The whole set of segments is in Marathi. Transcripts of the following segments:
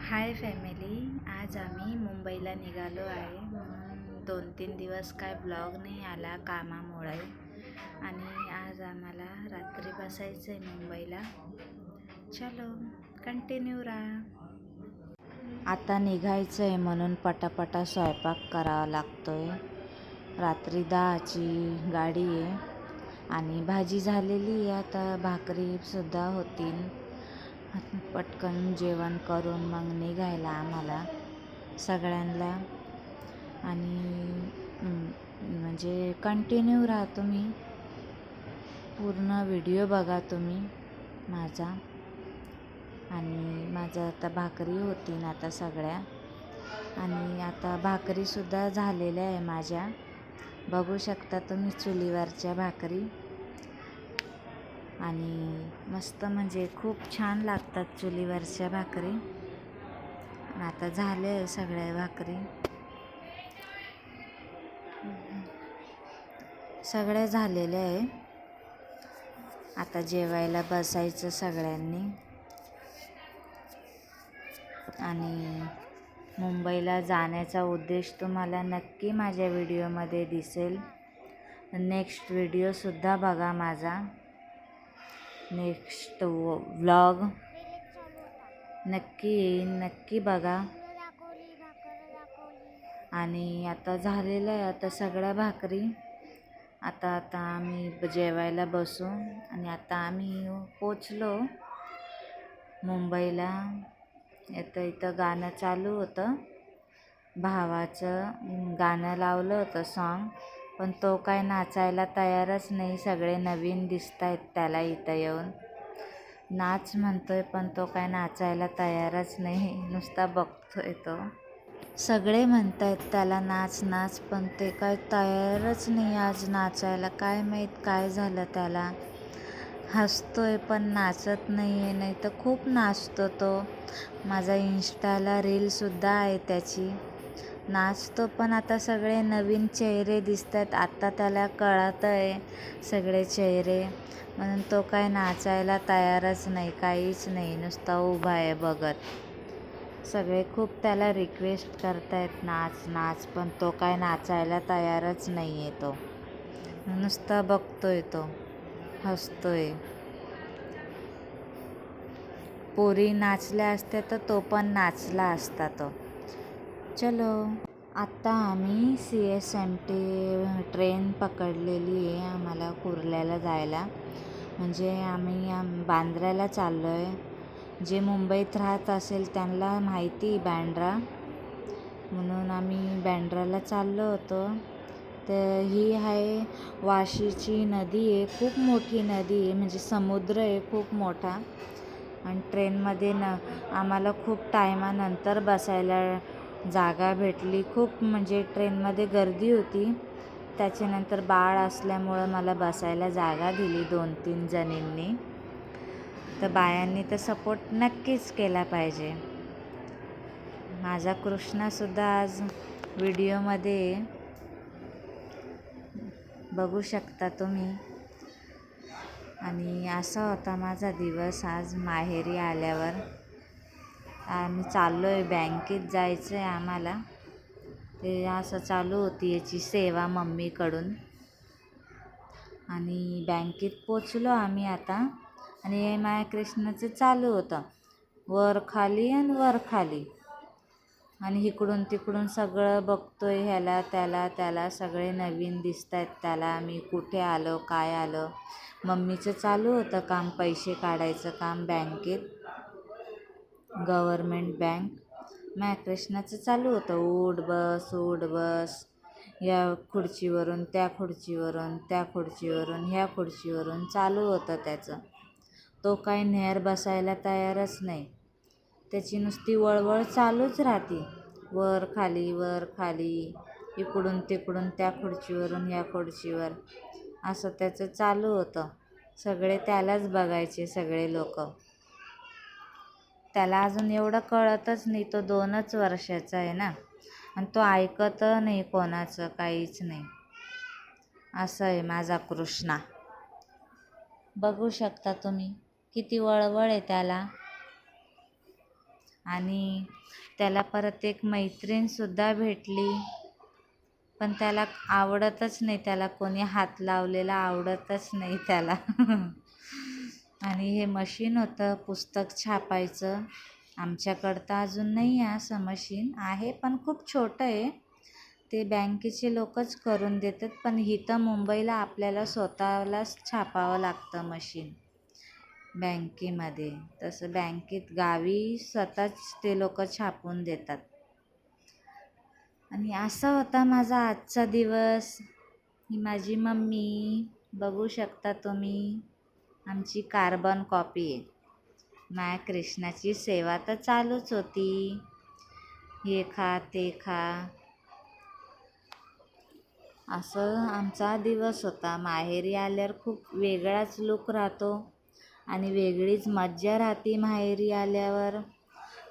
हाय फॅमिली, आज आम्ही मुंबईला निघालो आहे. म्हणून 2-3 दिवस काय ब्लॉग नाही आला कामामुळे. आणि आज आम्हाला रात्री बसायचं आहे मुंबईला. चलो कंटिन्यू राहा. आता निघायचं आहे म्हणून पटापटा स्वयंपाक करावा लागतोय. रात्री 10ची गाडी आहे आणि भाजी झालेली आहे. आता भाकरीसुद्धा होतील. पटकन जेवण करून मग निघायला आम्हाला सगळ्यांना. आणि म्हणजे कंटिन्यू राहा तुम्ही, पूर्ण व्हिडिओ बघा तुम्ही माझा. आणि माझं आता भाकरी होतीन आता सगळ्या. आणि आता भाकरीसुद्धा झालेल्या आहे माझ्या, बघू शकता तुम्ही चुलीवरच्या भाकरी. आणि मस्त म्हणजे खूप छान लागतात चुलीवरच्या भाकरी. आता झाले आहे सगळ्या भाकरी, सगळ्या झालेल्या आहे. आता जेवायला बसायचं सगळ्यांनी. आणि मुंबईला जाण्याचा उद्देश तुम्हाला नक्की माझ्या व्हिडिओमध्ये दिसेल. नेक्स्ट व्हिडिओसुद्धा बघा माझा, नेक्स्ट व्लॉग नक्की येईल, नक्की बघा. आणि आता झालेलं आहे आता सगळ्या भाकरी. आता आम्ही जेवायला बसू. आणि आता आम्ही पोचलो मुंबईला. इथं गाणं चालू होतं, भावाचं गाणं लावलं होतं सॉन्ग, पण तो काय नाचायला तयारच नाही. सगळे नवीन दिसत आहेत त्याला इथं येऊन. नाच म्हणतोय पण तो काय नाचायला तयारच नाही, नुसता बघतोय तो. सगळे म्हणतायत त्याला नाच नाच, पण ते काय तयारच नाही आज नाचायला. काय माहीत काय झालं त्याला. हसतोय पण नाचत नाही आहे, नाही तर खूप नाचतो तो. माझा इंस्टाला रीलसुद्धा आहे त्याची. नाचतो पण आता सगळे नवीन चेहरे दिसत आहेत. आत्ता त्याला कळत आहे सगळे चेहरे, म्हणून तो काय नाचायला तयारच नाही, काहीच नाही, नुसता उभा आहे बघत. सगळे खूप त्याला रिक्वेस्ट करतायत नाच नाच, पण तो काय नाचायला तयारच नाही आहे. तो नुसता बघतोय, तो हसतोय. पोरी नाचल्या असत्या तर तो पण नाचला असता तो. चलो, आत्ता आम्ही CSMT ट्रेन पकडलेली आहे आम्हाला कुर्ल्याला जायला. म्हणजे आम्ही बांद्र्याला चाललो आहे. जे मुंबईत राहत असेल त्यांना माहिती बँड्रा, म्हणून आम्ही बँड्राला चाललो होतो. तर ही आहे वाशीची नदी आहे, खूप मोठी नदी आहे, म्हणजे समुद्र आहे खूप मोठा. आणि ट्रेनमध्ये आम्हाला खूप टायमानंतर बसायला जागा भेटली. खूप म्हणजे ट्रेनमध्ये गर्दी होती, त्याच्यानंतर बाळ असल्यामुळं मला बसायला जागा दिली 2-3 जणींनी. तर बायांनी तर सपोर्ट नक्कीच केला पाहिजे. माझा कृष्णासुद्धा आज व्हिडिओमध्ये बघू शकता तुम्ही. आणि असा होता माझा दिवस आज माहेरी आल्यावर. आम्ही चाललो आहे बँकेत, जायचं आहे आम्हाला. ते असं चालू होती याची सेवा मम्मीकडून. आणि बँकेत पोचलो आम्ही आता. आणि माझ्या कृष्णाचं चालू होतं वर खाली आणि वर खाली. आणि इकडून तिकडून सगळं बघतोय, ह्याला त्याला सगळे नवीन दिसत आहेत त्याला. आम्ही कुठे आलो, काय आलो. मम्मीचं चालू होतं काम, पैसे काढायचं काम बँकेत, गव्हर्मेंट बँक. माझ्या कृष्णाचं चालू होतं उठ बस, या खुर्चीवरून त्या खुर्चीवरून, त्या खुर्चीवरून ह्या खुर्चीवरून चालू होतं त्याचं. तो काही न्यार बसायला तयारच नाही. त्याची नुसती वळवळ चालूच राहते, वर खाली, इकडून तिकडून, त्या खुर्चीवरून ह्या खुर्चीवर, असं त्याचं चालू होतं. सगळे त्यालाच बघायचे सगळे लोक. त्याला अजून एवढं कळतच नाही, तो 2च वर्षाचा आहे ना. आणि तो ऐकत नाही कोणाचं, काहीच नाही. असं आहे माझा कृष्णा. बघू शकता तुम्ही किती वळवळ आहे त्याला. आणि त्याला परत एक मैत्रीणसुद्धा भेटली, पण त्याला आवडतच नाही, त्याला कोणी हात लावलेला आवडतच नाही त्याला. आणि हे मशीन होतं पुस्तक छापायचं. आमच्याकडं तर अजून नाही आहे असं मशीन, आहे पण खूप छोटं आहे. ते बँकेचे लोकच करून देतात, पण इथं मुंबईला आपल्याला स्वतःलाच छापावं लागतं मशीन बँकेमध्ये. तसं बँकेत गावी स्वतःच ते लोक छापून देतात. आणि असा होता माझा आजचा दिवस. ही माझी मम्मी, बघू शकता तुम्ही, आमची कार्बन कॉपी आहे. माया कृष्णाची सेवा तर चालूच होती, हे खा ते खा, असं आमचा दिवस होता. माहेरी आल्यावर खूप वेगळाच लुक राहतो आणि वेगळीच मज्जा राहते माहेरी आल्यावर.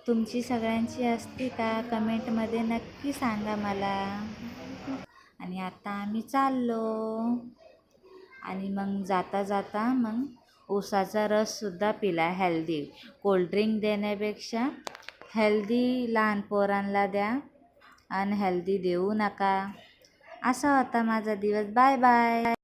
तुमची सगळ्यांची असते का? कमेंटमध्ये नक्की सांगा मला. आणि आता आम्ही चाललो, आणि मग जाता जाता मग ऊसाचा रससुद्धा पिला. हेल्दी कोल्ड्रिंक देण्यापेक्षा हेल्दी लहान पोरांना द्या, अनहेल्दी देऊ नका. असा होता माझा दिवस. Bye bye.